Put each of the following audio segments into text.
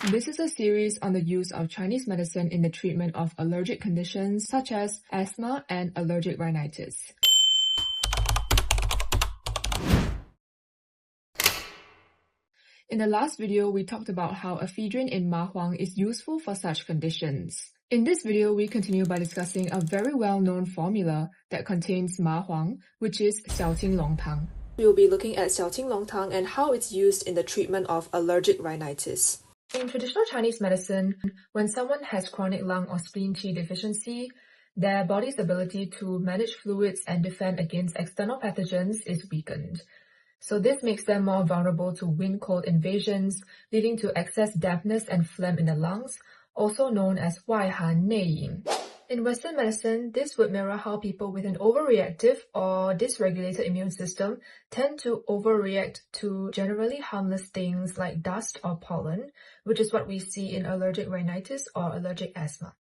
This is a series on the use of Chinese medicine in the treatment of allergic conditions such as asthma and allergic rhinitis. In the last video, we talked about how ephedrine in ma huang is useful for such conditions. In this video, we continue by discussing a very well-known formula that contains ma huang, which is xiaoqing long tang. We will be looking at xiaoqing long tang and how it's used in the treatment of allergic rhinitis. In traditional Chinese medicine, when someone has chronic lung or spleen qi deficiency, their body's ability to manage fluids and defend against external pathogens is weakened. So this makes them more vulnerable to wind-cold invasions, leading to excess dampness and phlegm in the lungs, also known as 外寒内隐. In Western medicine, this would mirror how people with an overreactive or dysregulated immune system tend to overreact to generally harmless things like dust or pollen, which is what we see in allergic rhinitis or allergic asthma.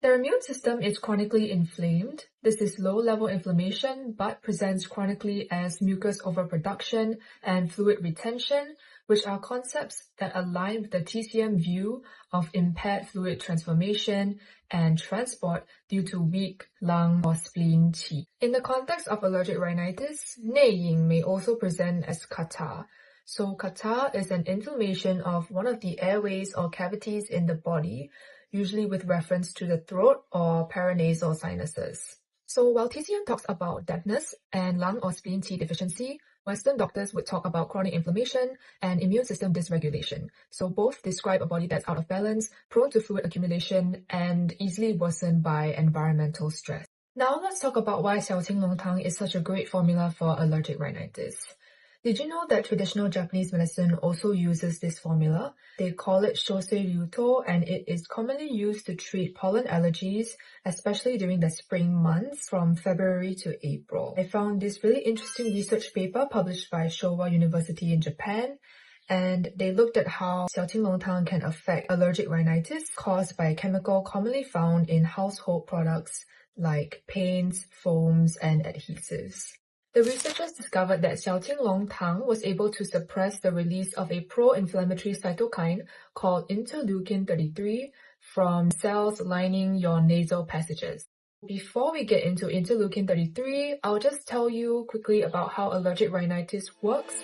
Their immune system is chronically inflamed. This is low-level inflammation but presents chronically as mucus overproduction and fluid retention, which are concepts that align with the TCM view of impaired fluid transformation and transport due to weak lung or spleen qi. In the context of allergic rhinitis, 内隐 may also present as catarrh. So catarrh is an inflammation of one of the airways or cavities in the body, usually with reference to the throat or paranasal sinuses. So while TCM talks about dampness and lung or spleen qi deficiency, Western doctors would talk about chronic inflammation and immune system dysregulation. So both describe a body that's out of balance, prone to fluid accumulation, and easily worsened by environmental stress. Now let's talk about why xiaoqing long tang is such a great formula for allergic rhinitis. Did you know that traditional Japanese medicine also uses this formula? They call it shosei ryuto, and it is commonly used to treat pollen allergies, especially during the spring months from February to April. I found this really interesting research paper published by Showa University in Japan, and they looked at how xiaoqing long tang can affect allergic rhinitis caused by a chemical commonly found in household products like paints, foams, and adhesives. The researchers discovered that xiaoqing long tang was able to suppress the release of a pro-inflammatory cytokine called interleukin-33 from cells lining your nasal passages. Before we get into interleukin-33, I'll just tell you quickly about how allergic rhinitis works.